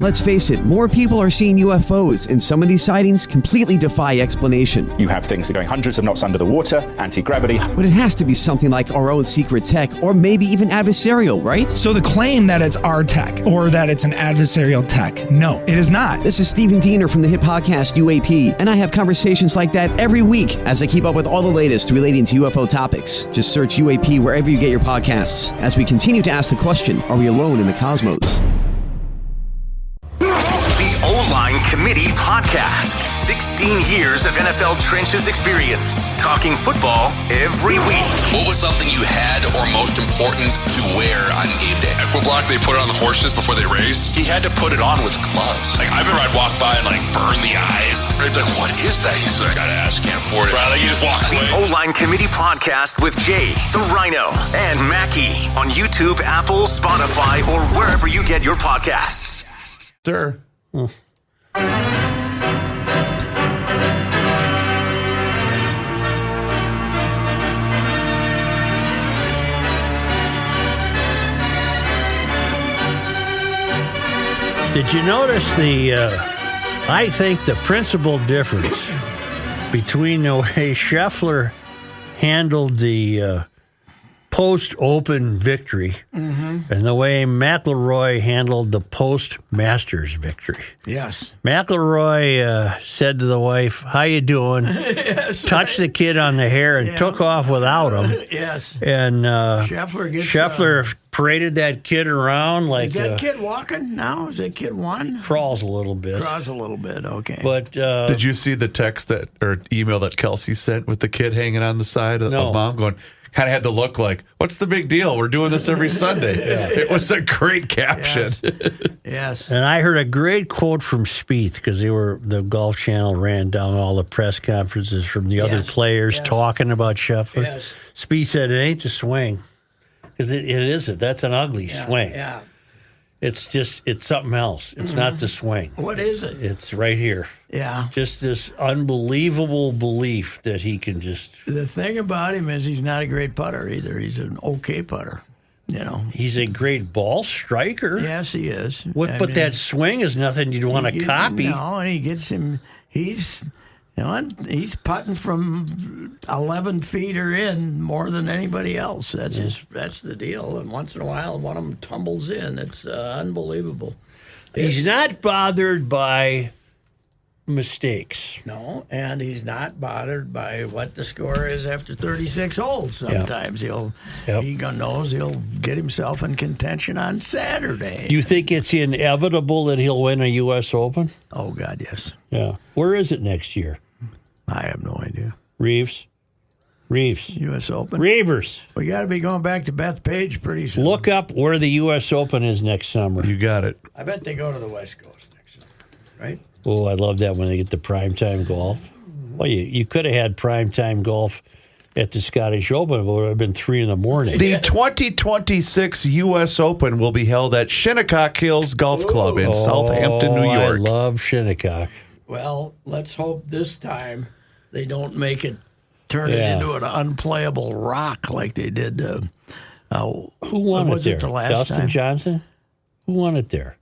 Let's face it, more people are seeing UFOs, and some of these sightings completely defy explanation. You have things that are going hundreds of knots under the water, anti-gravity. But it has to be something like our own secret tech, or maybe even adversarial, right? So the claim that it's our tech, or that it's an adversarial tech, no, it is not. This is Stephen Diener from the hit podcast UAP, and I have conversations like that every week as I keep up with all the latest relating to UFO topics. Just search UAP wherever you get your podcasts, as we continue to ask the question, are we alone in the cosmos? O-Line Committee Podcast. 16 years of NFL trenches experience. Talking football every week. What was something you had or most important to wear on game day? Equiblock they put it on the horses before they race. He had to put it on with gloves. Like, I remember I'd walk by and, burn the eyes. They'd be like, what is that? He's like, gotta ask, can't afford it. Right, you just walk away. The O-Line Committee Podcast with Jay, the Rhino, and Mackie on YouTube, Apple, Spotify, or wherever you get your podcasts. Sir. Did you notice I think the principal difference between the way Scheffler handled the post-Open victory and the way McIlroy handled the post-Masters victory. Yes. McIlroy said to the wife, "How you doing?" Yes, touched the kid on the hair and took off without him. Yes. And Scheffler paraded that kid around like... Is that kid walking now? Is that kid one? Crawls a little bit. Okay. But did you see the text or email that Kelsey sent with the kid hanging on the side of mom going... Kind of had the look like, what's the big deal? We're doing this every Sunday. It was a great caption. Yes. And I heard a great quote from Spieth because the Golf Channel ran down all the press conferences from the other players talking about Scheffler. Yes. Spieth said, it ain't the swing. Because it isn't. That's an ugly swing. Yeah. It's something else. It's not the swing. What is it? It's right here. Yeah. Just this unbelievable belief that he can just... The thing about him is he's not a great putter either. He's an okay putter. He's a great ball striker. Yes, he is. That swing is nothing you'd want to copy. No, and he gets him... He's putting from 11 feet or in more than anybody else. That's the deal. And once in a while, one of them tumbles in. It's unbelievable. He's not bothered by mistakes. No, and he's not bothered by what the score is after 36 holes. Sometimes he knows he'll get himself in contention on Saturday. Do you think it's inevitable that he'll win a U.S. Open? Oh, God, yes. Yeah. Where is it next year? I have no idea. Reeves. U.S. Open. Reavers. We got to be going back to Bethpage pretty soon. Look up where the U.S. Open is next summer. You got it. I bet they go to the West Coast next summer, right? Oh, I love that when they get the primetime golf. Well, you could have had primetime golf at the Scottish Open, but it would have been 3 a.m. The 2026 U.S. Open will be held at Shinnecock Hills Golf Club in Southampton, New York. I love Shinnecock. Well, let's hope this time they don't turn it into an unplayable rock like they did. Who won it there? The last Dustin time? Johnson? Who won it there?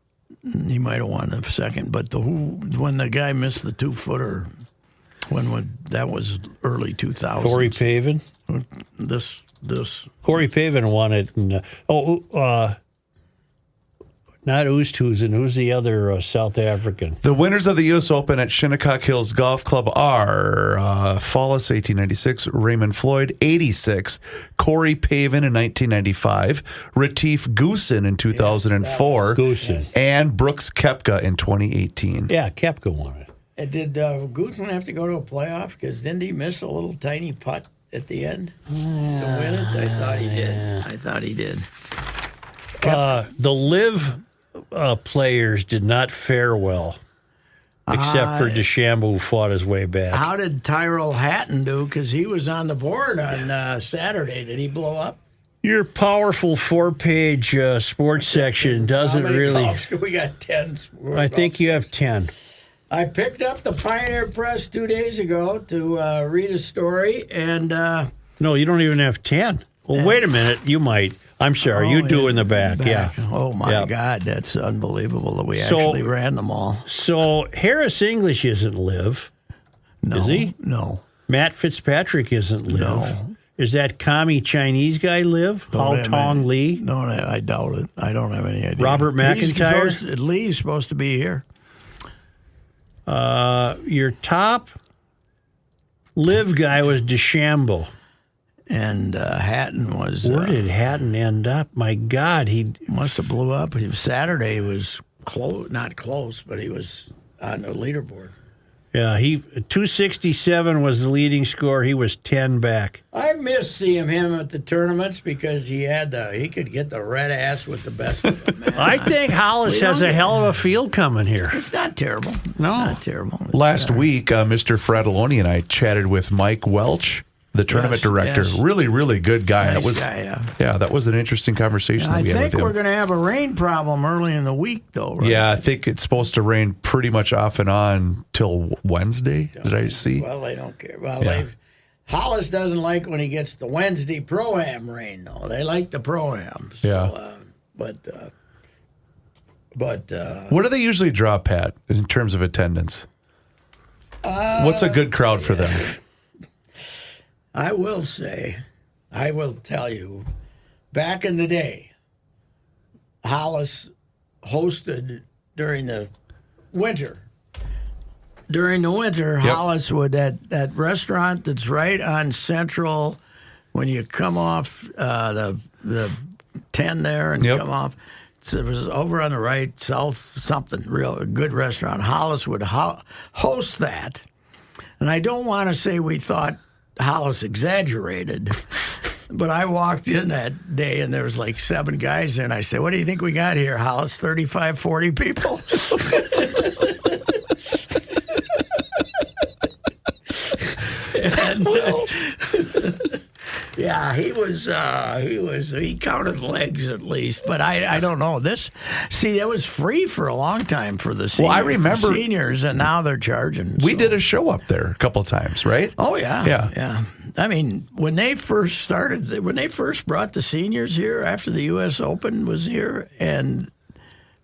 He might have won the second, but when the guy missed the 2-footer, that was early 2000s. Corey Pavin? This. Corey Pavin won it. Not Oosthuizen. Who's the other South African? The winners of the U.S. Open at Shinnecock Hills Golf Club are Follis, 1896, Raymond Floyd, 86, Corey Pavin in 1995, Retief Goosen in 2004, and Brooks Koepka in 2018. Yeah, Koepka won it. And did Goosen have to go to a playoff? Because didn't he miss a little tiny putt at the end to win it? I thought he did. The live players did not fare well, except for DeChambeau, who fought his way back. How did Tyrrell Hatton do? Because he was on the board on Saturday. Did he blow up? Your powerful 4-page sports section doesn't really... We got 10. I think you have 10. I picked up the Pioneer Press 2 days ago to read a story, and... No, you don't even have 10. Well, wait a minute. You might. I'm sorry, you two in the back. Yeah. Oh, my God. That's unbelievable that we actually ran them all. So Harris English isn't live, is he? No. Matt Fitzpatrick isn't live. No. Is that commie Chinese guy live? Hao Tong Lee? No, I doubt it. I don't have any idea. Robert McIntyre? Lee's supposed to be here. Your top live guy was DeChambeau. And Hatton was... Where did Hatton end up? My God, he... Must have blew up. Saturday was not close, but he was on the leaderboard. Yeah, 267 was the leading score. He was 10 back. I miss seeing him at the tournaments because he could get the red ass with the best of them. Man. I think Hollis has a hell of a field coming here. It's not terrible. No. It's not terrible. Last week, Mr. Fratelloni and I chatted with Mike Welch, the tournament director. Yes. Really, really good guy. Nice guy, yeah, that was an interesting conversation. I that we had think with him. we're going to have a rain problem early in the week, though, right? Yeah, I think it's supposed to rain pretty much off and on till Wednesday. Did I see? Well, they don't care. Well, Hollis doesn't like when he gets the Wednesday Pro-Am rain, though. They like the Pro-Am. So, Yeah. What do they usually draw, Pat, in terms of attendance? What's a good crowd for them? I will tell you, back in the day, Hollis hosted during the winter. During the winter, Hollis would, that restaurant that's right on Central, when you come off the 10 there and come off, it was over on the right, south, something, a good restaurant. Hollis would host that. And I don't want to say we thought Hollis exaggerated, but I walked in that day and there was like 7 guys there, and I said, "What do you think we got here, Hollis? 35, 40 people?" And, yeah, he counted legs at least, but I don't know. That was free for a long time for the seniors, I remember seniors, and now they're charging. We did a show up there a couple of times, right? Oh, yeah. I mean, when they first brought the seniors here after the U.S. Open was here, and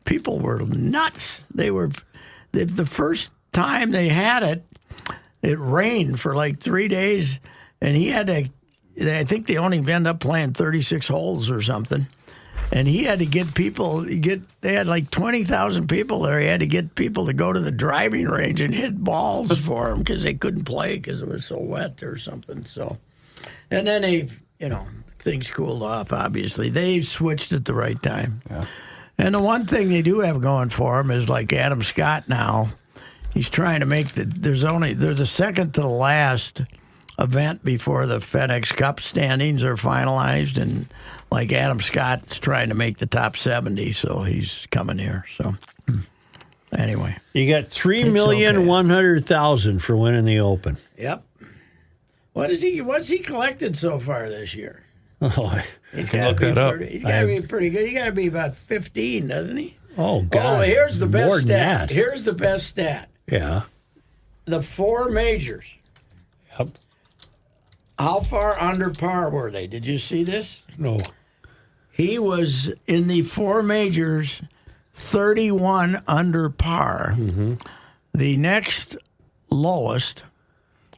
people were nuts. The first time they had it, it rained for like 3 days, and he had to, I think they only ended up playing 36 holes or something. And he had to get people, they had like 20,000 people there. He had to get people to go to the driving range and hit balls for him because they couldn't play because it was so wet or something. So, and then things cooled off, obviously. They switched at the right time. Yeah. And the one thing they do have going for him is like Adam Scott now. He's trying to make they're the second to the last event before the FedEx Cup standings are finalized, and like Adam Scott's trying to make the top 70, so he's coming here. So anyway, you got $3,100,000 for winning the Open. Yep. What's he collected so far this year? Oh, he's got to be pretty good. He got to be about 15, doesn't he? Oh God! Oh, here's the best More than stat. that. Here's the best stat. Yeah. The 4 majors. Yep. How far under par were they? Did you see this? No. He was in the 4 majors, 31 under par. Mm-hmm. The next lowest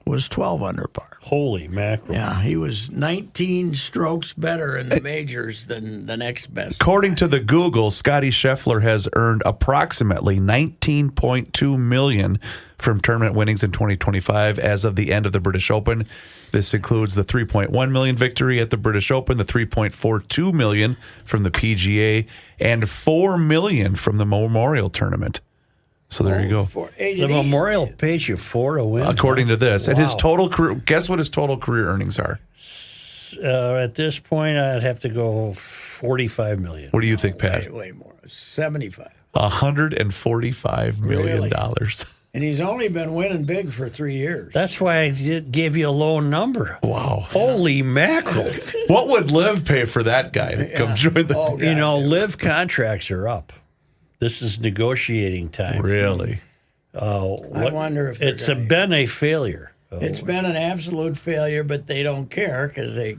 was 12 under par. Holy mackerel. Yeah, he was 19 strokes better in the majors than the next best. According to the Google, Scottie Scheffler has earned approximately $19.2 million from tournament winnings in 2025 as of the end of the British Open. This includes the $3.1 million victory at the British Open, the $3.42 million from the PGA, and $4 million from the Memorial Tournament. So there you go. The Memorial pays you $4 to win. According to this. Wow. And his total career, guess what his total career earnings are? At this point, I'd have to go $45 million. What do you think, Pat? Way more. 75. $145 million. Really? And he's only been winning big for 3 years. That's why I gave you a low number. Wow. Holy mackerel. What would Liv pay for that guy to come join the... Oh, God, Liv contracts are up. This is negotiating time. Really? I wonder if been a failure. It's been an absolute failure, but they don't care because they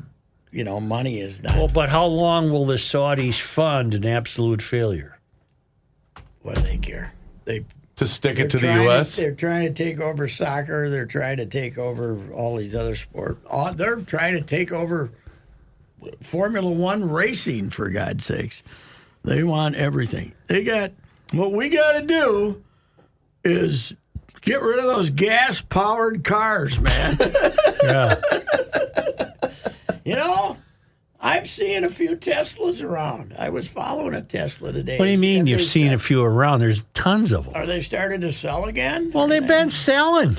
money is not. Well, but how long will the Saudis fund an absolute failure? What do they care? To stick it to the trying U.S.? They're trying to take over soccer. They're trying to take over all these other sports. They're trying to take over Formula One racing, for God's sakes. They want everything. What we got to do is get rid of those gas-powered cars, man. Yeah. I'm seeing a few Teslas around. I was following a Tesla today. What do you mean you've seen a few around? There's tons of them. Are they starting to sell again? Well, they've been selling.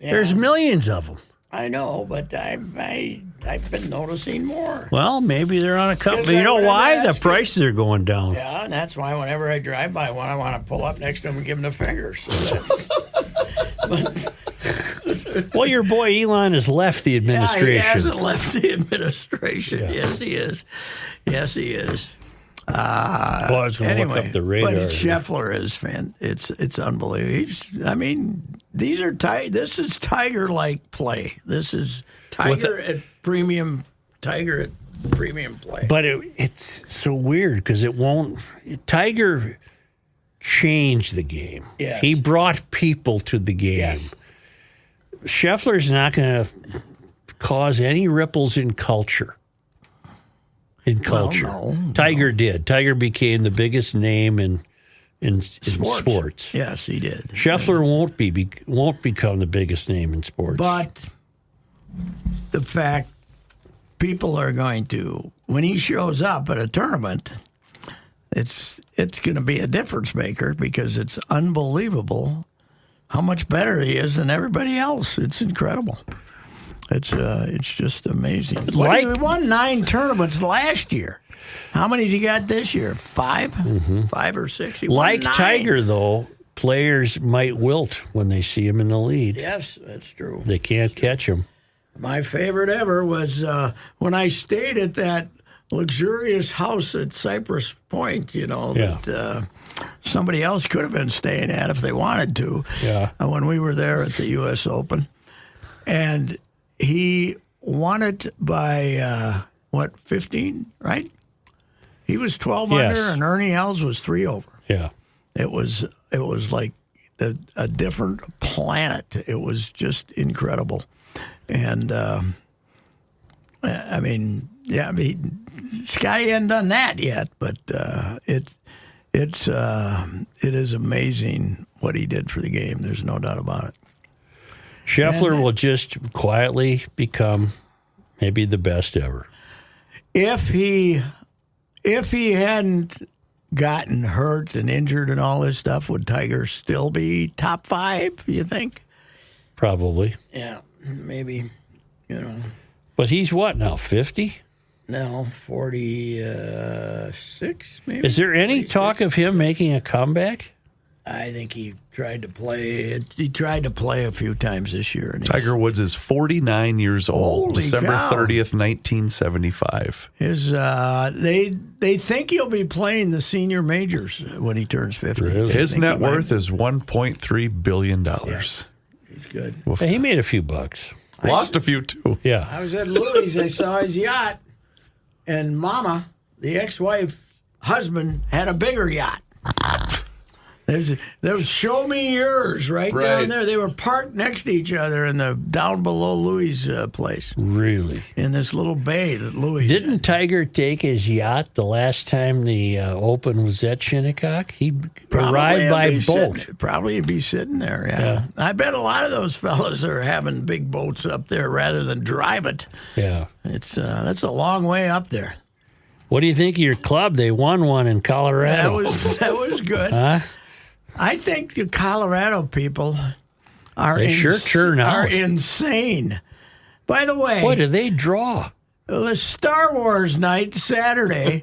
Yeah. There's millions of them. I know, but I've been noticing more. Well, maybe they're on a couple. Because You know I would why? The ask prices are going down. Yeah, and that's why whenever I drive by one, I want to pull up next to him and give him the finger. So that's, Well, your boy Elon has left the administration. Yeah, he hasn't left the administration. Yeah. Yes, he is. Yes, he is. Well, I was going to look up the radar. But Scheffler is It's unbelievable. These are This is Tiger-like play. This is Tiger at premium play. But it's so weird because Tiger changed the game. Yes. He brought people to the game. Yes. Scheffler's not going to cause any ripples in culture. Well, no. Tiger did. Tiger became the biggest name in sports. Yes, he did. Scheffler won't become the biggest name in sports. But the fact people are going to, when he shows up at a tournament, it's going to be a difference maker because it's unbelievable how much better he is than everybody else. It's incredible. It's just amazing. He won 9 tournaments last year. How many has he got this year? 5? Mm-hmm. 5 or 6? He won 9. Tiger, though, players might wilt when they see him in the lead. Yes, that's true. They can't catch him. My favorite ever was when I stayed at that luxurious house at Cypress Point, that somebody else could have been staying at if they wanted to. Yeah. When we were there at the U.S. Open. And he won it by, 15, right? He was 12 under, and Ernie Els was 3 over. Yeah. It was like a different planet. It was just incredible. And, Scottie hadn't done that yet, but it is amazing what he did for the game. There's no doubt about it. Scheffler will just quietly become maybe the best ever. If he hadn't gotten hurt and injured and all this stuff, would Tiger still be top 5, you think? Probably. Yeah, maybe, But he's what now, 50? No, 46, maybe. Is there any 46? talk of him making a comeback? I think he tried to play. He tried to play a few times this year. And Tiger Woods is 49 years old. Holy December cow. 30th, 1975. They think he'll be playing the senior majors when he turns 50. Really? His net worth is $1.3 billion. He's good. Hey, he made a few bucks. Lost a few, too. Yeah. I was at Louis. I saw his yacht, and Mama, the ex-wife, husband, had a bigger yacht. There was Show Me Yours right down there. They were parked next to each other in the down below Louis' place. Really? In this little bay that Louis Didn't had. Tiger take his yacht the last time the Open was at Shinnecock? He'd arrive by boat. Probably he'd be sitting there, yeah. I bet a lot of those fellas are having big boats up there rather than drive it. Yeah. That's a long way up there. What do you think of your club? They won one in Colorado. That was good. Huh? I think the Colorado people are churn out. are insane. By the way, Boy, do they draw. the Star Wars night Saturday,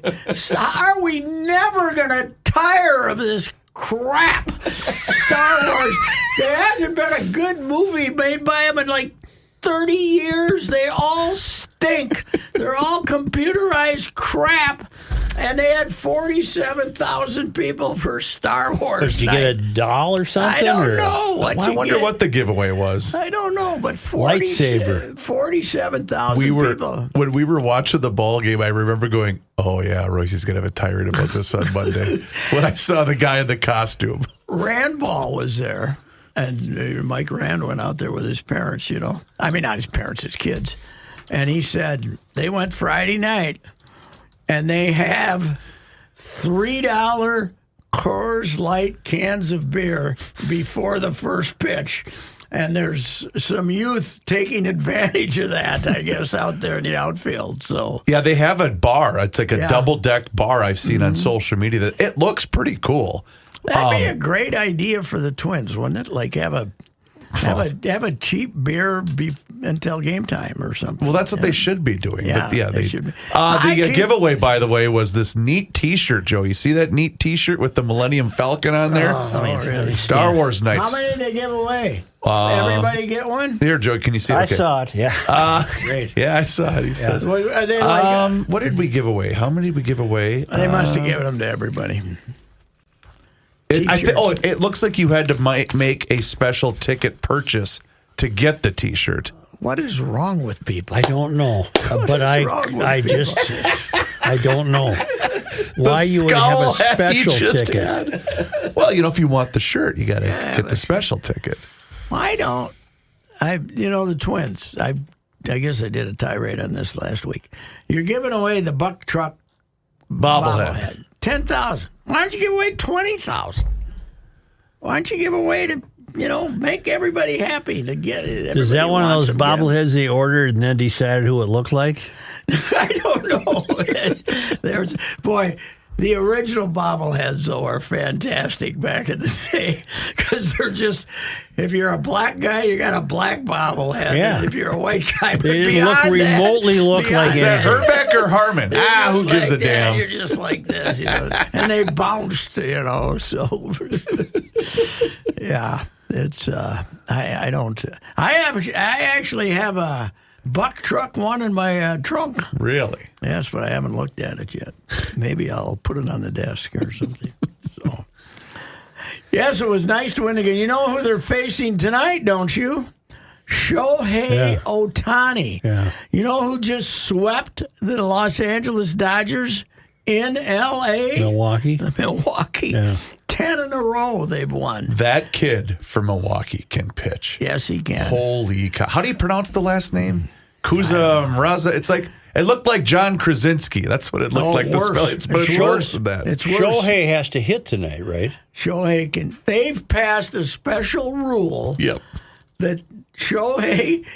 are we never going to tire of this crap? Star Wars. There hasn't been a good movie made by them in like 30 years. They all stink. They're all computerized crap. And they had 47,000 people for Star Wars. Did you get a doll or something? I don't or? know. I wonder what the giveaway was. I don't know, but Lightsaber. 47,000 people. When we were watching the ball game, I remember going, "Oh yeah, Royce's gonna have a tirade about this on Monday." When I saw the guy in the costume, Randball was there, and Mike Rand went out there with his parents. I mean, not his parents, his kids, and he said they went Friday night, and they have $3 Coors Light cans of beer before the first pitch. And there's some youth taking advantage of that, I guess, out there in the outfield. So yeah, they have a bar. It's like a double-deck bar I've seen on social media. That it looks pretty cool. That'd be a great idea for the Twins, wouldn't it? Like have a cheap beer until game time or something. Well, that's what they should be doing. Yeah, But they should be. The giveaway, by the way, was this neat T-shirt, Joe. You see that neat T-shirt with the Millennium Falcon on there? Really? Star Wars Nights. How many did they give away? Everybody get one? Here, Joe, can you see it? I saw it, yeah. Great. Yeah, I saw it, he says. Are they like what did we give away? How many did we give away? They must have given them to everybody. It looks like you had to make a special ticket purchase to get the T-shirt. What is wrong with people? I don't know, but I don't know why you would have a special ticket. Well, if you want the shirt, you got to get the special ticket. I don't. The Twins. I guess I did a tirade on this last week. You're giving away the Buck Truck bobblehead. 10,000. Why don't you give away 20,000? Why don't you give away to make everybody happy to get it? Is that one of those bobbleheads they ordered and then decided who it looked like? I don't know. The original bobbleheads, though, are fantastic back in the day because they're just, if you're a black guy, you got a black bobblehead. Yeah. And if you're a white guy, they didn't remotely look like Is that Herbeck or Harmon? Who gives a damn? You're just like this, and they bounced, so yeah, it's I don't. I actually have a Buck Truck one in my trunk. Really? Yes, but I haven't looked at it yet. Maybe I'll put it on the desk or something. So, yes, it was nice to win again. You know who they're facing tonight, don't you? Shohei Ohtani. Yeah. You know who just swept the Los Angeles Dodgers in L.A.? Milwaukee. Yeah. 10 in a row they've won. That kid from Milwaukee can pitch. Yes, he can. Holy cow. How do you pronounce the last name? Mraza. It's like, it looked like John Krasinski. That's what it looked like. Worse. But it's worse than that. It's worse. Shohei has to hit tonight, right? Shohei can. They've passed a special rule that Shohei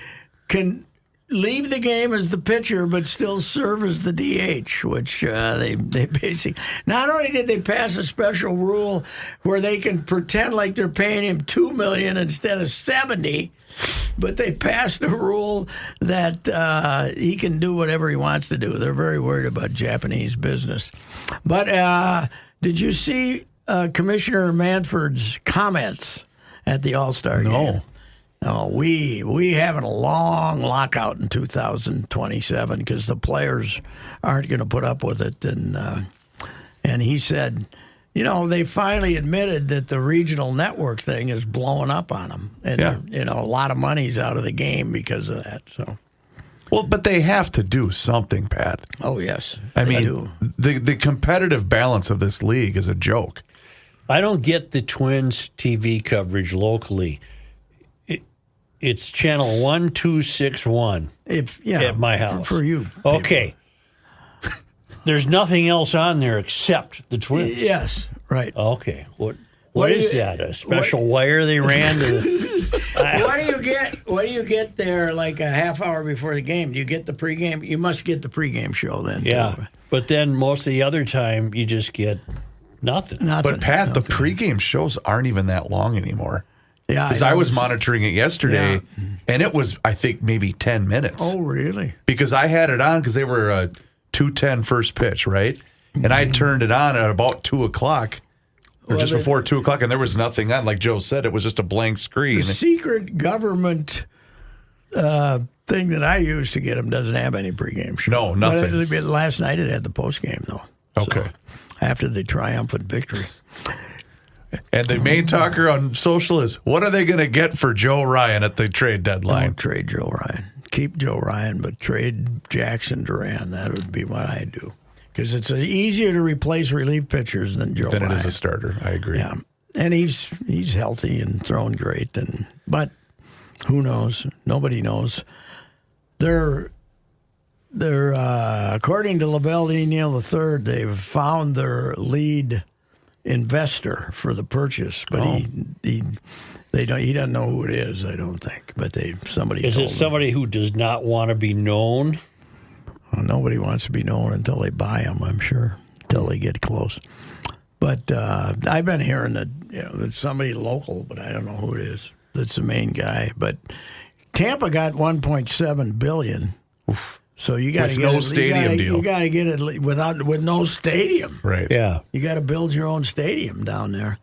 can leave the game as the pitcher but still serve as the DH, which they basically... Not only did they pass a special rule where they can pretend like they're paying him $2 million instead of $70, but they passed a rule that he can do whatever he wants to do. They're very worried about Japanese business. But did you see Commissioner Manford's comments at the All-Star game? No. No, we having a long lockout in 2027 because the players aren't going to put up with it. And he said, they finally admitted that the regional network thing is blowing up on them. And, a lot of money's out of the game because of that. So, well, but they have to do something, Pat. Oh, yes. I mean, the competitive balance of this league is a joke. I don't get the Twins TV coverage locally. It's channel 1261 at my house. For you. Okay. There's nothing else on there except the Twins. Yes, right. Okay. What is that? A special wire they ran to What do you get there like a half hour before the game? Do you get the pregame? You must get the pregame show then. Yeah. Too. But then most of the other time you just get nothing. But Pat, the pregame shows aren't even that long anymore. Yeah, because I was monitoring it yesterday, and it was, I think, maybe 10 minutes. Oh, really? Because I had it on because they were a 2:10 first pitch, right? And I turned it on at about 2 o'clock, or just before 2 o'clock, and there was nothing on. Like Joe said, it was just a blank screen. The secret government thing that I use to get them doesn't have any pregame show. No, nothing. But last night it had the postgame, though. Okay. So, after the triumphant victory. And the main talker on social is, what are they going to get for Joe Ryan at the trade deadline? Don't trade Joe Ryan. Keep Joe Ryan, but trade Jackson Duran. That would be what I do. Because it's easier to replace relief pitchers than Joe Ryan. Than it is a starter. I agree. Yeah. And he's healthy and throwing great. But who knows? Nobody knows. They're according to LaBelle E. Neal III, they've found their lead investor for the purchase, but he doesn't know who it is. I don't think, but somebody. Is it somebody who does not want to be known? Well, nobody wants to be known until they buy them. I'm sure until they get close. But I've been hearing that it's somebody local, but I don't know who it is. That's the main guy. But Tampa got $1.7 billion. Oof. So you got to get no stadium deal. You got to get it with no stadium. Right. Yeah. You got to build your own stadium down there.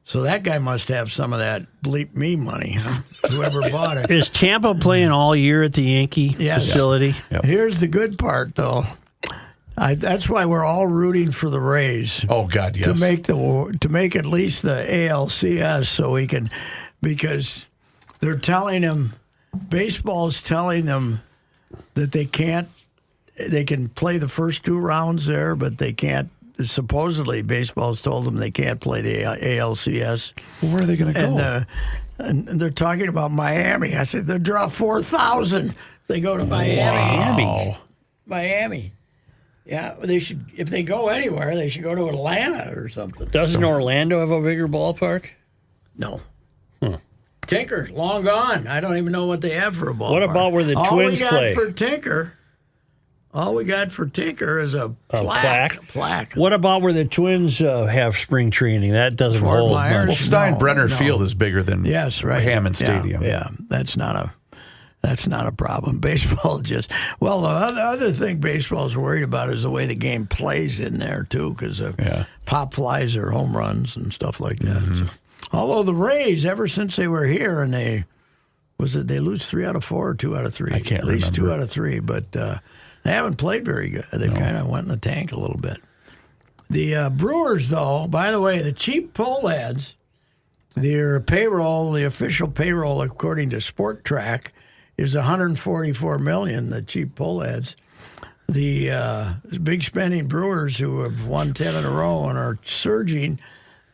So that guy must have some of that bleep me money, huh? Whoever bought it. Is Tampa playing all year at the Yankee facility? Yep. Here's the good part, though. That's why we're all rooting for the Rays. Oh God, yes. To make at least the ALCS, so we can, because they're telling them, baseball's telling them that they can't. They can play the first 2 rounds there, but they can't. Supposedly, baseball's told them they can't play the ALCS. Well, where are they going to go? And they're talking about Miami. I said they'll draw 4,000 if they go to Miami. Wow. Miami. Yeah, they should. If they go anywhere, they should go to Atlanta or something. Doesn't Orlando have a bigger ballpark? No. Tinker's long gone. I don't even know what they have for a ballpark. What about where the Twins play? All we got for Tinker is a plaque. What about where the Twins have spring training? That doesn't hold much. Well, Steinbrenner Field is bigger than Hammond Stadium. Yeah, that's not a problem. Baseball the other thing baseball's worried about is the way the game plays in there too, because pop flies or home runs and stuff like that. Mm-hmm. So, although the Rays, ever since they were here, and they lose 3 out of 4 or 2 out of 3? I can't At least remember. 2 out of 3, but they haven't played very good. They kind of went in the tank a little bit. The Brewers, though, by the way, the cheap poll ads, their payroll, the official payroll, according to Sport Track, is $144 million. The cheap poll ads. The big spending Brewers, who have won 10 in a row and are surging,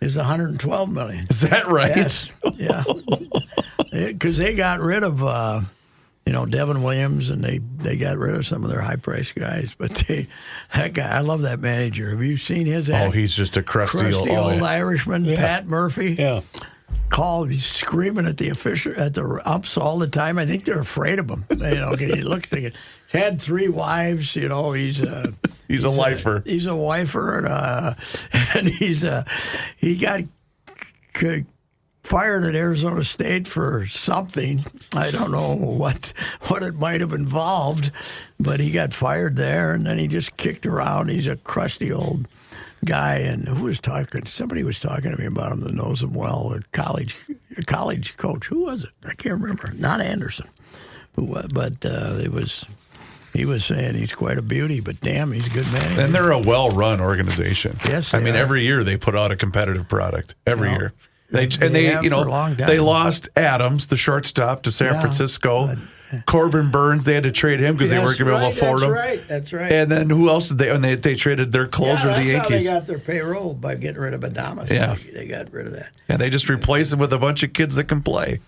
is $112 million. Is that right? Yes. Yeah. Because they got rid of Devin Williams, and they got rid of some of their high-priced guys. But that guy, I love that manager. Have you seen his act? Oh, he's just a crusty old Irishman, Pat Murphy. Yeah. He's screaming at the ups all the time. I think they're afraid of him. He looks like he's had 3 wives. He's a lifer. He's a wifer, and he got fired at Arizona State for something. I don't know what it might have involved, but he got fired there, and then he just kicked around. He's a crusty old guy, and who was talking? Somebody was talking to me about him that knows him well. A college coach. Who was it? I can't remember. Not Anderson. But he was saying he's quite a beauty, but damn, he's a good man. And they're a well-run organization. Yes, I mean, are. Every year they put out a competitive product. Every year. They have for a long time. They lost Adams, the shortstop, to San Francisco. Corbin Burns, they had to trade him because they weren't going to be able to afford him. That's right. And then who else did they? And they traded their closer, the Yankees. How they got their payroll, by getting rid of Adames. Yeah, they got rid of that. And they just replaced him with a bunch of kids that can play.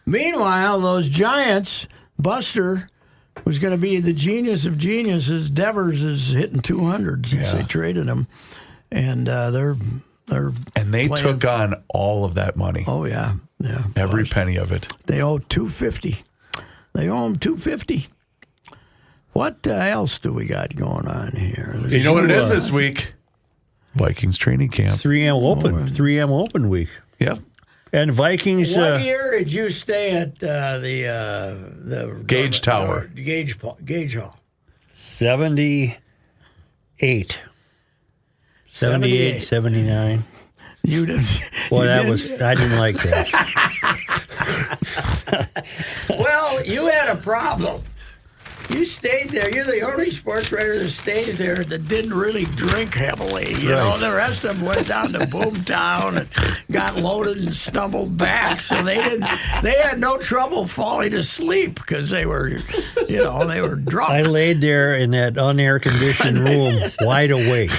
Meanwhile, those Giants, Buster was going to be the genius of geniuses. Devers is hitting 200 since they traded him, and they took on all of that money. Oh yeah. Every penny of it. They owe $250. They owe him $250. What else do we got going on here? You know what it is this week? Vikings training camp. 3M Open week. Yep. And Vikings. What year did you stay at the Gage Tower? Gage Hall. 78. 78, 79. You didn't. Well, I didn't like that. Well, you had a problem. you stayed there. You're the only sports writer that stayed there that didn't really drink heavily. You know, the rest of them went down to Boomtown and got loaded and stumbled back. So they had no trouble falling asleep because they were, they were drunk. I laid there in that unair-conditioned room, wide awake.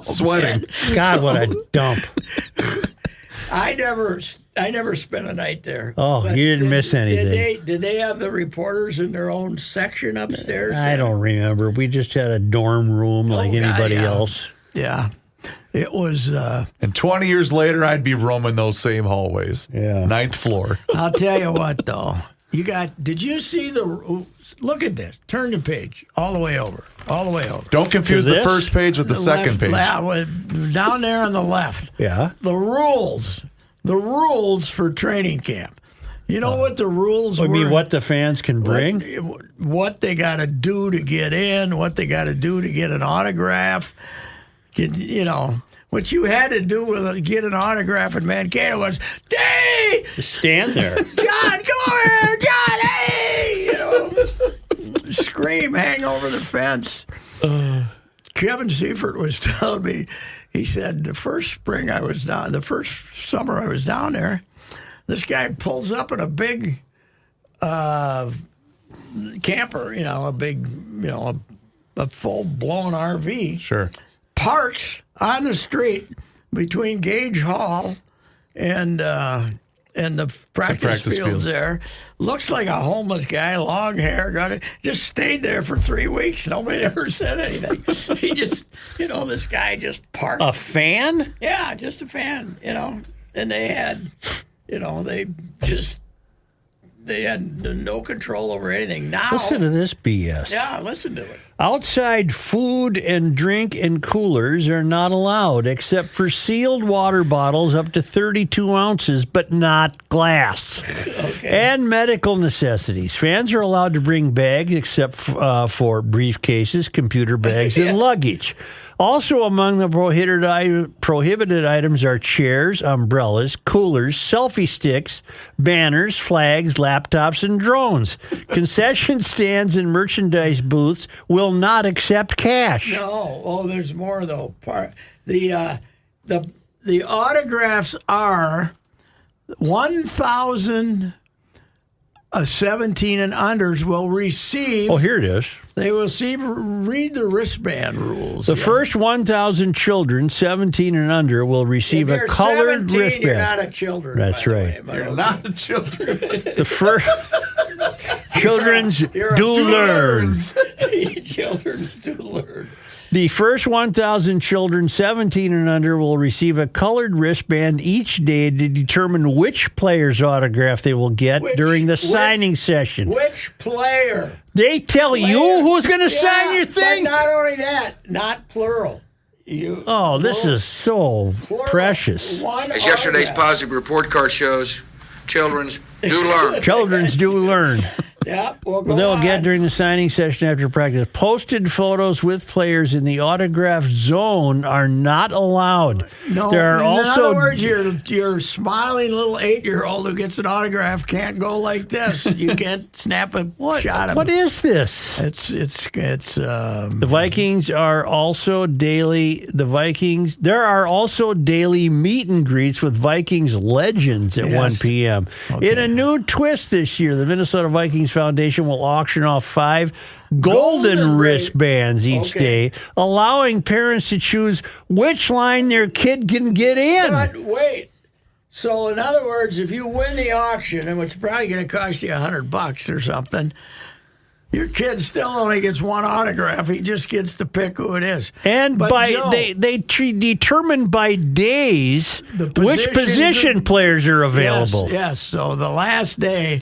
Sweating. God, what a dump. I never spent a night there. Oh, you didn't miss anything. Did they have the reporters in their own section upstairs? I don't remember. We just had a dorm room like anybody else. Yeah. It was... and 20 years later, I'd be roaming those same hallways. Yeah. 9th floor. I'll tell you what, though. Did you see look at this. Turn the page all the way over. All the way over. Don't confuse the first page with the second page. Down there on the left. Yeah. The rules for training camp. You know what the rules were? I mean, what the fans can bring? What they got to do to get in, what they got to do to get an autograph. What you had to do to get an autograph in Mankato was, hey! Just stand there. John, come over here! John, hey! Scream, hang over the fence. Kevin Seifert was telling me, he said, the first summer I was down there, this guy pulls up in a big camper, a full-blown RV. Sure. Parks on the street between Gage Hall and the practice fields there. Looks like a homeless guy, long hair, just stayed there for 3 weeks. Nobody ever said anything. He just, this guy just parked. A fan? Yeah, just a fan, And they had, they had no control over anything. Now, listen to this BS. Yeah, listen to it. Outside food and drink and coolers are not allowed except for sealed water bottles up to 32 ounces, but not glass. Okay. And medical necessities. Fans are allowed to bring bags except for briefcases, computer bags, and luggage. Also among the prohibited items are chairs, umbrellas, coolers, selfie sticks, banners, flags, laptops, and drones. Concession stands and merchandise booths will not accept cash. No. Oh, there's more, though. The autographs are 1,000 17 and unders will receive... Oh, here it is. They will read the wristband rules. The first 1,000 children, 17 and under, will receive a colored 17, wristband. You're not a children. That's right. You're not a children. The first... Children's do learn. Children do learn. The first 1,000 children 17 and under will receive a colored wristband each day to determine which player's autograph they will get during the signing session. Which player? They tell you who's going to sign your thing? But not only that, not plural. This is so precious. As yesterday's positive report card shows, children's do learn. Children's do learn. Yep, they'll get during the signing session after practice. Posted photos with players in the autograph zone are not allowed. No, there are in other words, your smiling little 8-year-old who gets an autograph can't go like this. You can't snap a shot of What is this? It's the Vikings are also daily. There are also daily meet and greets with Vikings legends at 1 p.m. Okay. In a new twist this year, the Minnesota Vikings Foundation will auction off 5 golden wristbands each day, allowing parents to choose which line their kid can get in. But wait. So, in other words, if you win the auction, and it's probably going to cost you $100 or something, your kid still only gets one autograph. He just gets to pick who it is. And they determine by days which position players are available. Yes. So the last day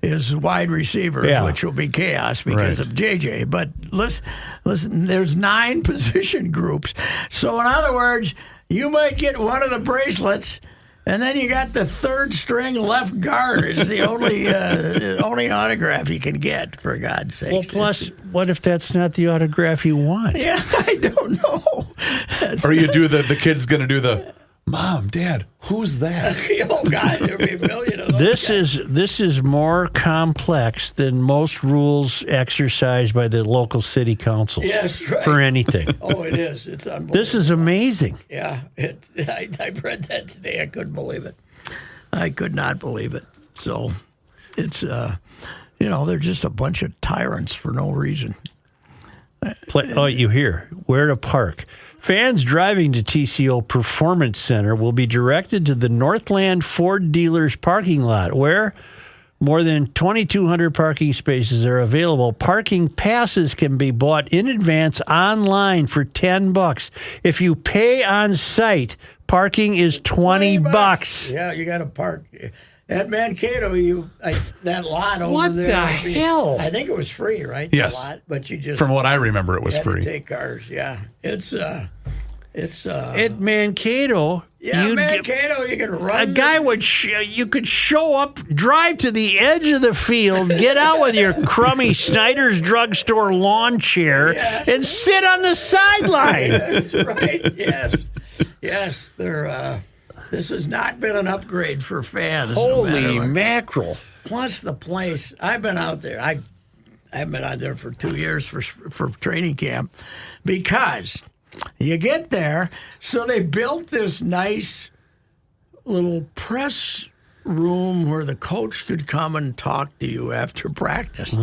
is wide receivers, which will be chaos because of JJ. But listen, there's 9 position groups. So in other words, you might get one of the bracelets, and then you got the 3rd string left guard is the only autograph you can get, for God's sake. Well, plus, what if that's not the autograph you want? Yeah, I don't know. Or you do the kid's going to do the, Mom, Dad, who's that? Oh, God, there'll be a million of those. This is more complex than most rules exercised by the local city councils. Yes, right. For anything. Oh, it is. It's unbelievable. This is amazing. Yeah, I read that today. I couldn't believe it. I could not believe it. So it's, they're just a bunch of tyrants for no reason. You hear where to park. Fans driving to TCO Performance Center will be directed to the Northland Ford dealers parking lot, where more than 2,200 parking spaces are available. Parking passes can be bought in advance online for $10. If you pay on site, parking is $20. Yeah, you got to park. At Mankato, that lot over what there. What the hell? I think it was free, right? Yes. The lot, but you just from what I remember, it was had free. To take cars, yeah. It's at Mankato. Mankato, you can run. A guy you could show up, drive to the edge of the field, get out with your crummy Snyder's drugstore lawn chair, and sit on the sideline. That's right. Yes. This has not been an upgrade for fans. Holy mackerel! Plus the place. I've been out there. I haven't been out there for 2 years for training camp because you get there. So they built this nice little press room where the coach could come and talk to you after practice.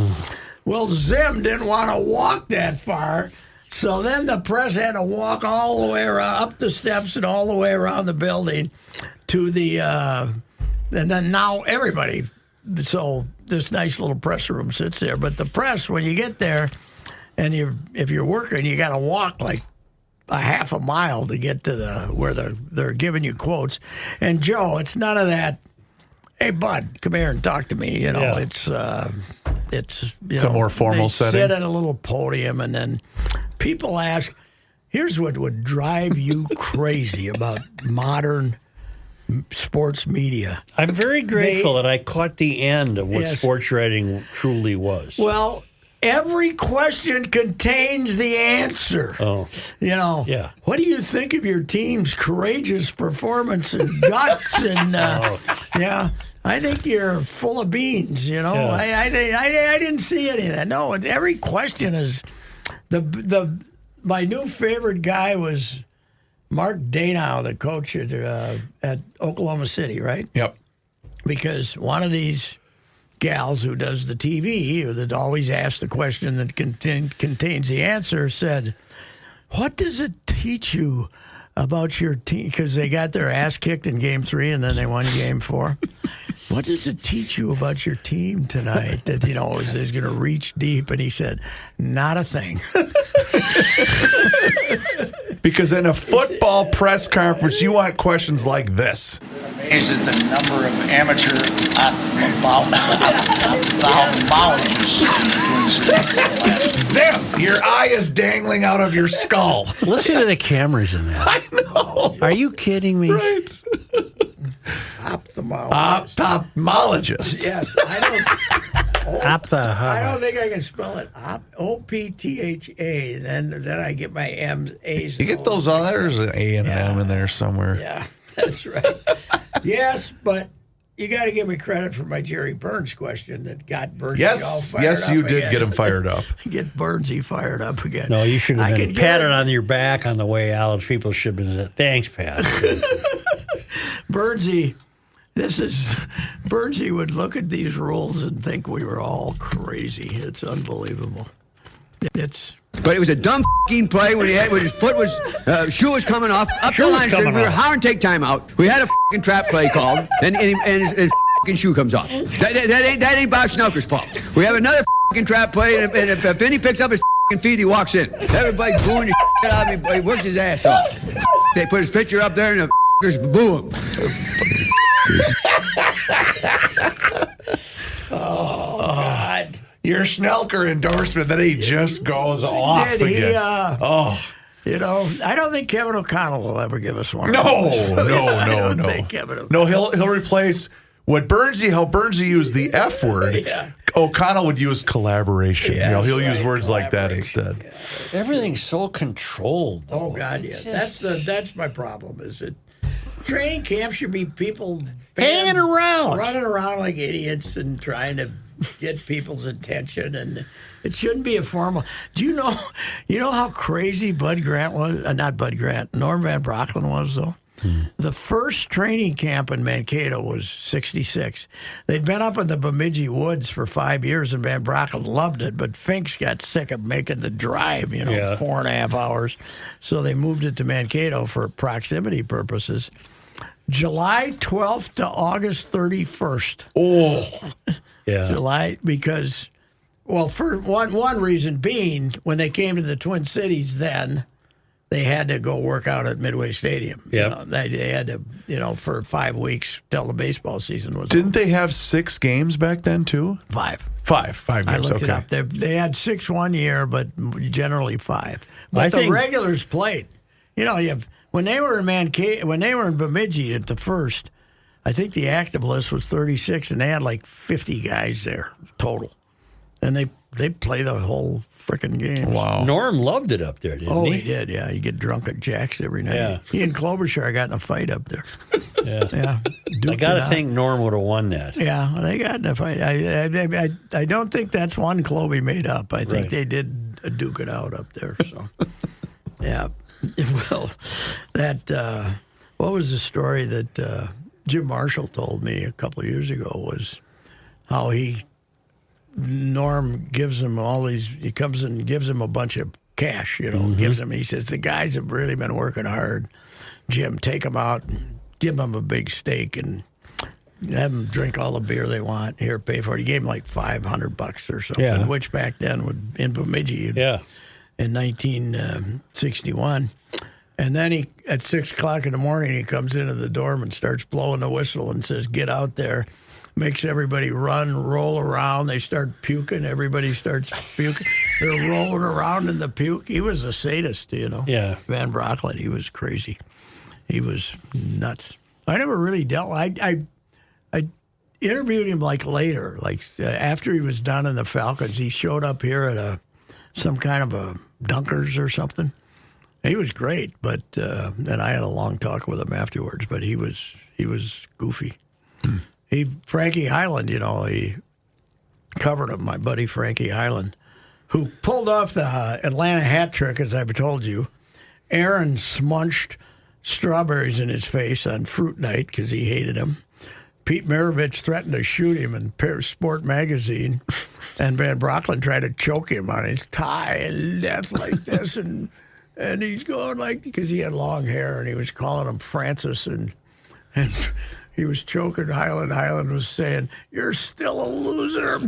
Well, Zim didn't want to walk that far. So then the press had to walk all the way around, up the steps and all the way around the building to the, and then now everybody, so this nice little press room sits there. But the press, when you get there, and if you're working, you got to walk like a half a mile to get to where they're giving you quotes. And Joe, it's none of that. Hey, bud, come here and talk to me. It's a more formal setting. Sit at a little podium, and then people ask. Here's what would drive you crazy about modern sports media. I'm very grateful that I caught the end of what sports writing truly was. Well, every question contains the answer. Oh. What do you think of your team's courageous performance and guts? And, I think you're full of beans, Yeah. I didn't see any of that. No, every question is my new favorite guy was Mark Danow, the coach at Oklahoma City, right? Yep. Because one of these gals who does the TV, that always asks the question that contains the answer, said, "What does it teach you about your team?" Because they got their ass kicked in Game 3 and then they won Game 4. What does it teach you about your team tonight that, is going to reach deep? And he said, not a thing. Because in a football press conference, you want questions like this. Amazed at the number of amateur ophthalmologists. Zim, your eye is dangling out of your skull. Listen to the cameras in there. I know. Are you kidding me? Right. Ophthalmologist. Yes, I don't think I can spell it. O-P-T-H-A. Then I get my M's, A's. You get those on there? There's an A and an M in there somewhere. Yeah, that's right. Yes, but you got to give me credit for my Jerry Burns question that got Burnsy all fired up. Yes, you did again. get him fired up. Get Burnsy fired up again. No, you should have been patted on your back on the way out. People should have been said, "Thanks, Pat." Burnsy would look at these rules and think we were all crazy. It's unbelievable. But it was a dumb f***ing play when his foot was, shoe was coming off, up the line. We were hollering, take time out. We had a f***ing trap play called, and his f***ing shoe comes off. That ain't Bob Schnelker's fault. We have another f***ing trap play, and if Vinny picks up his f***ing feet, he walks in. Everybody's booing the shit out of me. He works his ass off. They put his picture up there, and the f***ers boo him. Oh, God. Your Schnelker endorsement, that he just goes off again. I don't think Kevin O'Connell will ever give us one. No. He'll replace how Burnsy used the F word. Yeah. O'Connell would use collaboration. Yeah, he'll use words like that instead. Yeah. Everything's so controlled. Oh God, yeah. That's my problem. Is that training camp should be people hanging around, running around like idiots and trying to get people's attention, and it shouldn't be a formal. Do you know how crazy Bud Grant was? Not Bud Grant. Norm Van Brocklin was, though. The first training camp in Mankato was 1966. They'd been up in the Bemidji Woods for 5 years, and Van Brocklin loved it, but Finks got sick of making the drive, 4.5 hours. So they moved it to Mankato for proximity purposes. July 12th to August 31st. Oh, yeah. July, because, well, for one reason being, when they came to the Twin Cities then, they had to go work out at Midway Stadium. Yeah, they had to, for 5 weeks till the baseball season was. Didn't they have 6 games back then too? 5. 5 games. I looked it Okay. up. They had 6 1 year, but generally 5. But the regulars played. When they were in Mankato, when they were in Bemidji at the first, I think the active list was 36, and they had like 50 guys there total, and they played the whole freaking game. Wow. Norm loved it up there, didn't he? He did, yeah. You get drunk at Jack's every night. Yeah. He and Klobuchar got in a fight up there. Yeah. I got to think Norm would have won that. Yeah, they got in a fight. I don't think that's one Kloby made up. I think they did duke it out up there. So, yeah. Well, what was the story that Jim Marshall told me a couple of years ago was how Norm gives him he comes and gives him a bunch of cash, gives him, he says, the guys have really been working hard. Jim, take them out and give them a big steak and have them drink all the beer they want. Here, pay for it. He gave them like $500 or something, which back then in Bemidji in 1961. And then at 6 o'clock in the morning, he comes into the dorm and starts blowing the whistle and says, get out there. Makes everybody run, roll around. They start puking. Everybody starts puking. They're rolling around in the puke. He was a sadist, Yeah. Van Brocklin, he was crazy. He was nuts. I never really dealt. I interviewed him later, after he was done in the Falcons. He showed up here at some kind of a Dunkers or something. He was great, but and I had a long talk with him afterwards. But he was goofy. Frankie Highland, he covered him. My buddy Frankie Highland, who pulled off the Atlanta hat trick, as I've told you. Aaron smudged strawberries in his face on fruit night because he hated him. Pete Maravich threatened to shoot him in Sport Magazine, and Van Brocklin tried to choke him on his tie and death like this, and he's going because he had long hair, and he was calling him Francis, and he was choking Highland. Highland was saying, "You're still a loser."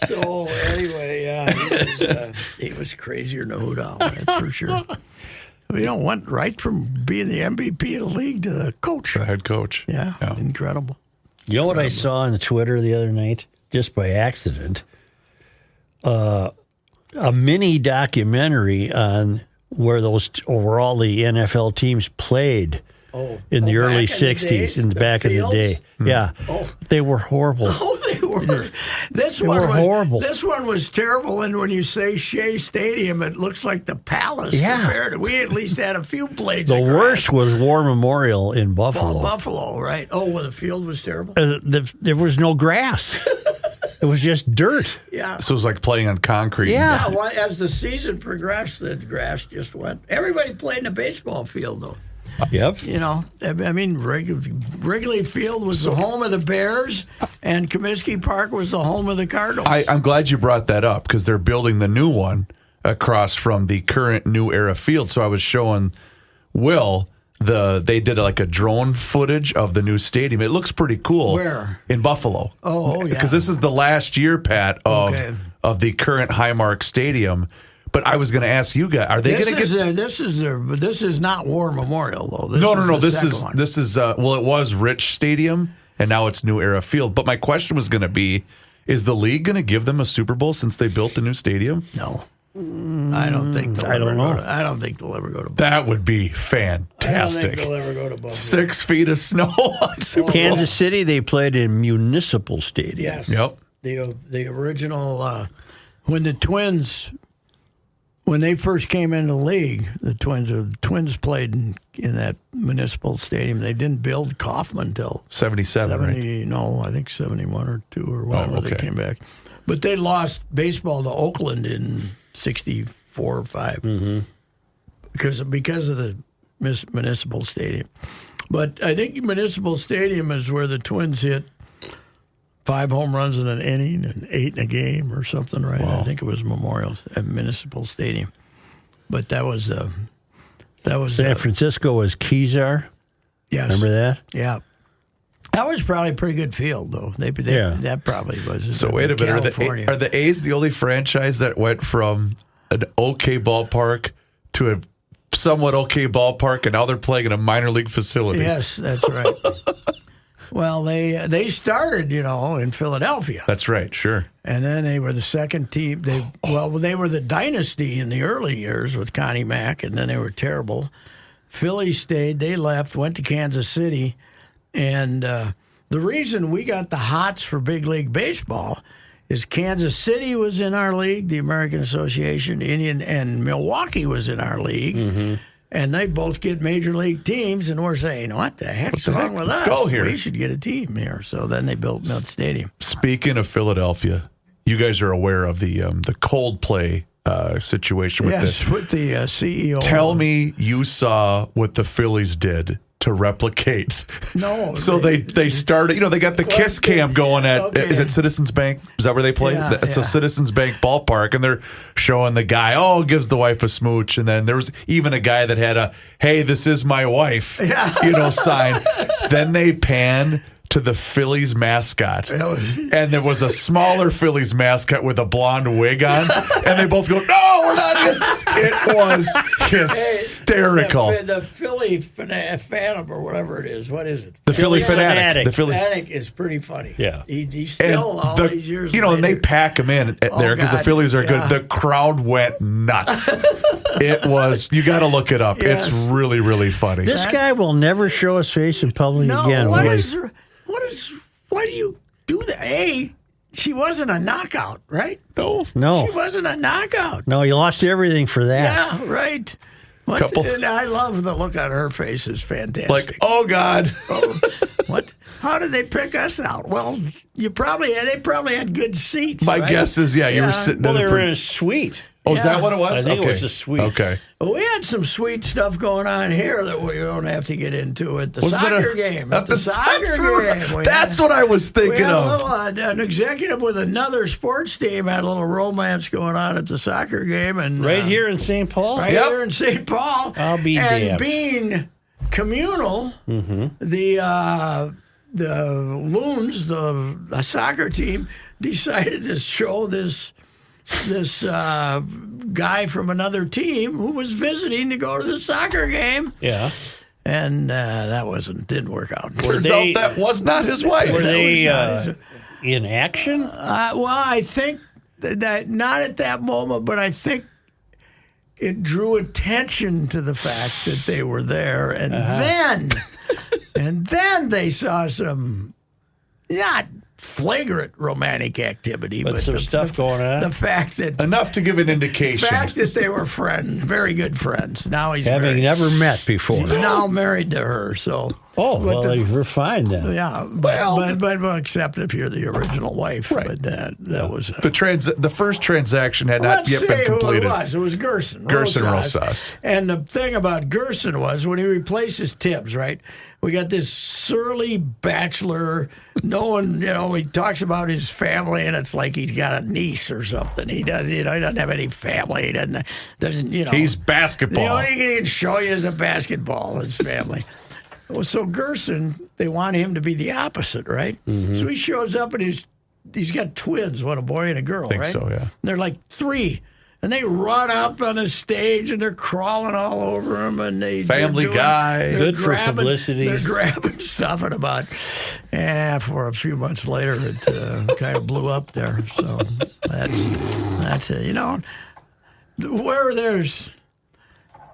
So anyway, yeah, he was crazier than a hoot owl, that's for sure. Went right from being the MVP of the league to the coach. The head coach. Yeah, incredible. You know what I saw on Twitter the other night, just by accident? A mini documentary on where all the NFL teams played in the early 60s, in the back of the day. Yeah. They were horrible. They were. This They one were was horrible. This one was terrible, and when you say Shea Stadium, it looks like the Palace. Compared to, we at least had a few blades. The of grass. worst was War Memorial in Buffalo. Buffalo, right? Oh, well, the field was terrible. There was no grass. It was just dirt. Yeah. So it was like playing on concrete. Yeah. Well, as the season progressed, the grass just went. Everybody played in a baseball field, though. Yep. I mean, Wrigley Field was the home of the Bears, and Comiskey Park was the home of the Cardinals. I'm glad you brought that up because they're building the new one across from the current New Era field. So I was showing Will they did like a drone footage of the new stadium. It looks pretty cool. Where? In Buffalo. Oh yeah. Because this is the last year, Pat, of the current Highmark Stadium. But I was going to ask you guys: are they going to get? This is not War Memorial though. No. This is it was Rich Stadium, and now it's New Era Field. But my question was going to be: is the league going to give them a Super Bowl since they built a new stadium? No, I don't think. I don't think they'll ever go to Buffalo. That would be fantastic. I don't think they'll ever go to Buffalo. 6 feet of snow on Super Kansas Bowl. City, they played in Municipal Stadium. Yes. Yep. The original when the Twins. When they first came into the league, the Twins played in that municipal stadium. They didn't build Kauffman till 77, right? No, I think 71 or 2 or whenever they came back. But they lost baseball to Oakland in 64 or 5 because of the municipal stadium. But I think municipal stadium is where the Twins hit 5 home runs in an inning and 8 in a game or something, right? Wow. I think it was Memorial at Municipal Stadium. But that was San Francisco was Kezar. Yes. Remember that? Yeah. That was probably a pretty good field, though. That probably was. So wait a minute. Are the A's the only franchise that went from an okay ballpark to a somewhat okay ballpark, and now they're playing in a minor league facility? Yes, that's right. Well, they started, in Philadelphia. That's right, sure. And then they were the second team. They were the dynasty in the early years with Connie Mack, and then they were terrible. Philly stayed. They left, went to Kansas City. And the reason we got the hots for big league baseball is Kansas City was in our league, the American Association, and Milwaukee was in our league. Mm-hmm. And they both get major league teams, and we're saying, what the heck's wrong with us? Let's go here. We should get a team here. So then they built Milt Stadium. Speaking of Philadelphia, you guys are aware of the Coldplay situation with with the CEO. Tell me you saw what the Phillies did to replicate. No. So they started, they got the Kiss Cam going at, is it Citizens Bank? Is that where they play? Yeah, So Citizens Bank Ballpark, and they're showing the guy, gives the wife a smooch. And then there was even a guy that had a, hey, this is my wife, sign. Then they pan to the Phillies mascot. And there was a smaller Phillies mascot with a blonde wig on. And they both go, no, we're not in. It was hysterical. The Philly Phantom or whatever it is. What is it? The Philly Fanatic. The Philly Fanatic is pretty funny. Yeah. He's still all these years later. And they pack him in there because the Phillies are good. The crowd went nuts. It was, you got to look it up. Yes. It's really, really funny. This guy will never show his face in public again. Why do you do that? She wasn't a knockout, right? No. She wasn't a knockout. No, you lost everything for that. Yeah, right. And I love the look on her face. Is fantastic. Like, oh God. What? How did they pick us out? Well, they probably had good seats. My right? guess is, you were sitting in they were in a suite. Oh, is that what it was? I think it was a suite. Okay. Well, we had some sweet stuff going on here that we don't have to get into at the soccer game. At the soccer game. That's what I was thinking of. An executive with another sports team had a little romance going on at the soccer game. And right here in St. Paul? Right here in St. Paul. I'll be damned. And being communal, the Loons, the soccer team, decided to show this guy from another team who was visiting to go to the soccer game. Yeah. And that didn't work out. Turns out that was not his wife. Were they in action? Well, I think that not at that moment, but I think it drew attention to the fact that they were there. And then they saw some not flagrant romantic activity, but some stuff going on. The fact that enough to give an indication. The fact that they were friends, very good friends. Now he's never met before. He's now married to her. So we're fine then. Yeah, but except if you're the original wife. Right. But that was the first transaction had not yet been completed. Who it was. It was Gerson. Gerson Rosas. And the thing about Gerson was when he replaces Tibbs, right? We got this surly bachelor. No one, he talks about his family, and it's like he's got a niece or something. He doesn't, he doesn't have any family. He doesn't. He's basketball. The only thing he can show you is a basketball. His family. Well, so Gerson, they want him to be the opposite, right? Mm-hmm. So he shows up and he's got twins, a boy and a girl, right? I think so, yeah. And they're like 3. And they run up on the stage and they're crawling all over him. And Family Guy. Good for publicity. They're grabbing stuff. And for a few months later, it kind of blew up there. So that's it.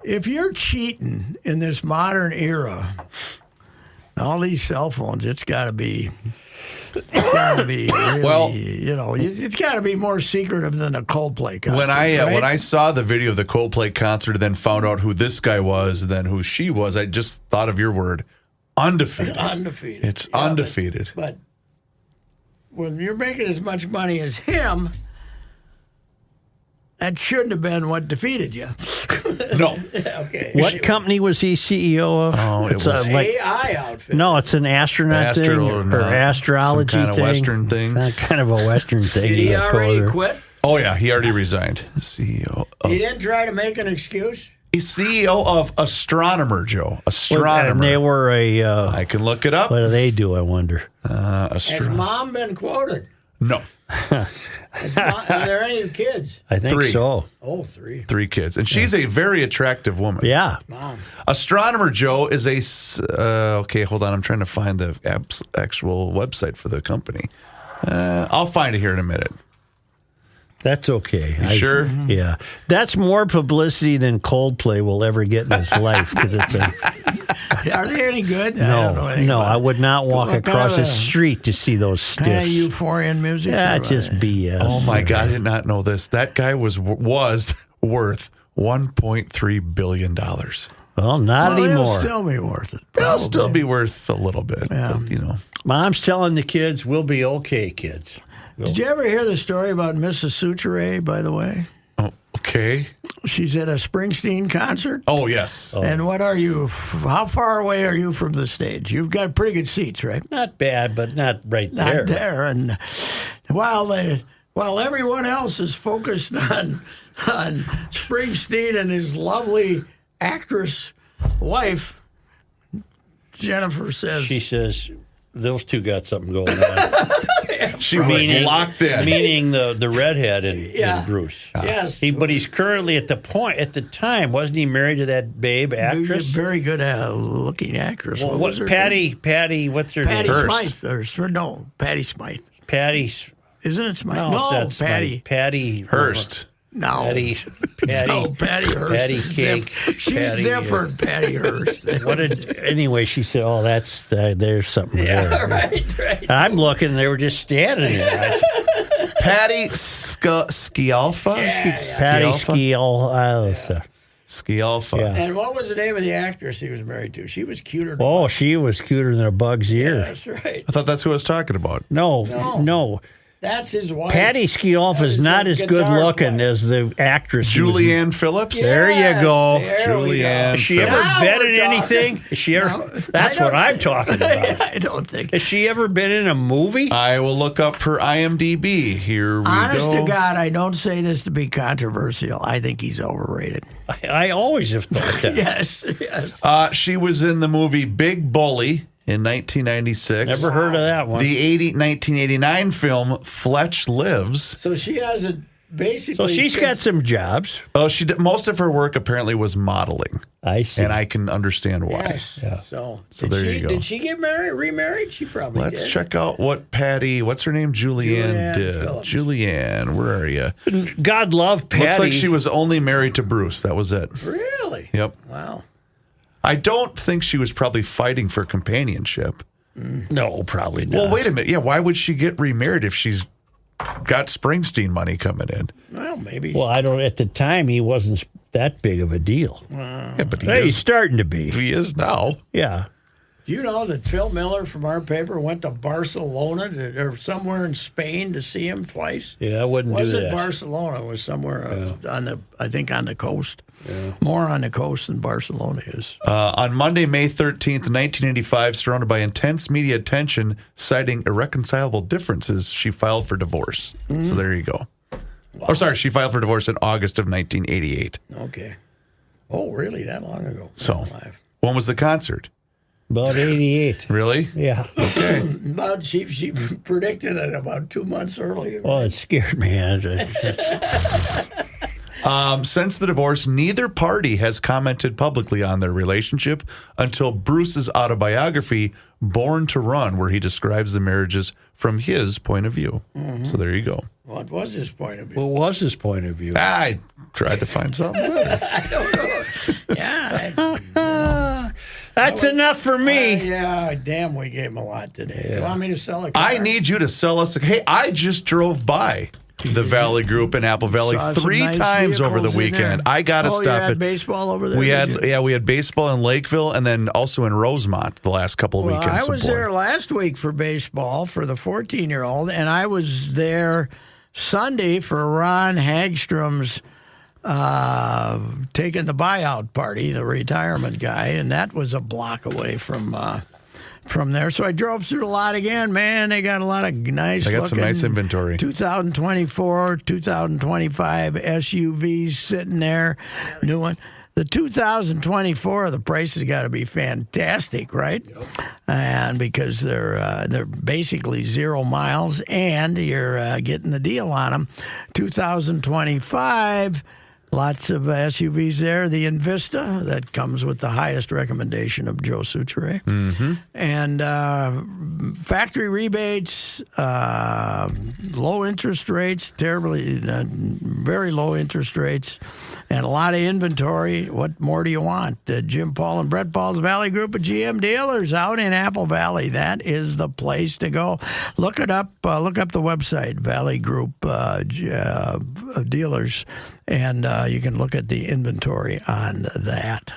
If you're cheating in this modern era, all these cell phones, it's got to be It's got to be really, it's got to be more secretive than a Coldplay concert. When I saw the video of the Coldplay concert and then found out who this guy was and then who she was, I just thought of your word, undefeated. Undefeated. It's undefeated. But when you're making as much money as him, that shouldn't have been what defeated you. No. Okay. What company was he CEO of? Oh, it was AI outfit. No, it's an astronaut thing or astrology some kind of thing. Western thing. Kind of a Western thing. Did he already quit? Oh, yeah. He already resigned. CEO. He didn't try to make an excuse? He's CEO of Astronomer, Joe. Astronomer. And they were I can look it up. What do they do, I wonder? Has mom been quoted? No. Are there any kids? I think 3. so. Oh, 3. 3 kids. And she's a very attractive woman. Yeah. Mom. Astronomer Joe is okay, hold on. I'm trying to find the actual website for the company. I'll find it here in a minute. That's okay. You sure? Yeah. That's more publicity than Coldplay will ever get in his life. Because it's Are they any good? No, I would not walk across the street to see those stiffs. Kind of euphorian music? Yeah, it's just BS. Oh, my God. I did not know this. That guy was worth $1.3 billion. Well, not anymore. It'll still be worth it. It'll still be worth a little bit. Yeah. But, Mom's telling the kids, we'll be okay, kids. Did you ever hear the story about Mrs. Suture, by the way? Oh, okay. She's at a Springsteen concert. Oh, yes. And what are you? How far away are you from the stage? You've got pretty good seats, right? Not bad, but not right there. Not there. And while everyone else is focused on Springsteen and his lovely actress wife, Jennifer says. She says, those two got something going on. She was locked in. Meaning the redhead and Bruce. Yes. But he's currently at the time, wasn't he married to that babe actress? Very good looking actress. Well, what was her Patty, what's her name? Patty Smythe. No, Patty Smythe. Patty's. Isn't it Smythe? No, Patty. Patty Hurst. No. Patty No, Patty Hearst. Patty Cake. She's different, Patty Hearst. Anyway, she said, "Oh, there's something there." Right. I'm looking, they were just standing there. Patty Scialfa? Patty Scialfa. Scialfa. Yeah. And what was the name of the actress he was married to? She was cuter. Oh, she was cuter than a bug's ear. Yeah, that's right. I thought that's who I was talking about. No. That's his wife. Patty Scialfa is not as good looking as the actress. Julianne Phillips? There you go. Julianne. Has she ever been in anything? Has she ever? That's what I'm talking about. I don't think. Has she ever been in a movie? I will look up her IMDb. Here we go. Honest to God, I don't say this to be controversial. I think he's overrated. I always have thought that. Yes. She was in the movie Big Bully in 1996. Never heard of that one. The 1989 film Fletch Lives. So she has a basically. So she's got some jobs. Oh, she did, most of her work apparently was modeling. I see. And I can understand why. Yes. Yeah. So there you go. Did she get remarried? She probably did. Let's check out what what's her name? Julianne did. Phillips. Julianne, where are you? God love Patty. Looks like she was only married to Bruce. That was it. Really? Yep. Wow. I don't think she was probably fighting for companionship. No, probably not. Well, wait a minute. Yeah, why would she get remarried if she's got Springsteen money coming in? Well, maybe. Well, I don't. At the time, he wasn't that big of a deal. Yeah, but He's starting to be. He is now. Yeah. Do you know that Phil Miller from our paper went to Barcelona or somewhere in Spain to see him twice? Yeah, I wouldn't do that. Wasn't Barcelona? It was somewhere on the coast. Yeah. More on the coast than Barcelona is. On Monday, May 13th, 1985, surrounded by intense media attention, citing irreconcilable differences, she filed for divorce. Mm-hmm. So there you go. Wow. Or sorry, she filed for divorce in August of 1988. Okay. Oh, really? That long ago? So when was the concert? About 88. Really? Yeah. Okay. She predicted it about 2 months earlier. Oh, it scared me. Since the divorce, neither party has commented publicly on their relationship until Bruce's autobiography, Born to Run, where he describes the marriages from his point of view. Mm-hmm. So there you go. What was his point of view? What was his point of view? I tried to find something better. I don't know. Yeah. That's enough for me. Yeah, damn, we gave him a lot today. You want me to sell a car? I need you to sell us. Hey, I just drove by the Valley Group in Apple Valley Saw some 3 nice times over the vehicles in there. weekend. I got to you stop had it. baseball over there? We did you? had baseball in Lakeville and then also in Rosemont the last couple of weekends. I was there last week for baseball for the 14-year-old, and I was there Sunday for Ron Hagstrom's taking the buyout party, the retirement guy, and that was a block away from there. So I drove through the lot again. Man, they got a lot of nice. They got some nice inventory. 2024, 2025 SUVs sitting there, new one. The 2024, the price has got to be fantastic, right? Yep. And because they're basically 0 miles, and you're getting the deal on them. 2025. Lots of SUVs there. The Invista, that comes with the highest recommendation of Joe Souchere. Mm-hmm. And factory rebates, low interest rates, very low interest rates, and a lot of inventory. What more do you want? Jim Paul and Brett Paul's Valley Group of GM dealers out in Apple Valley. That is the place to go. Look it up. Look up the website, Valley Group dealers. And you can look at the inventory on that.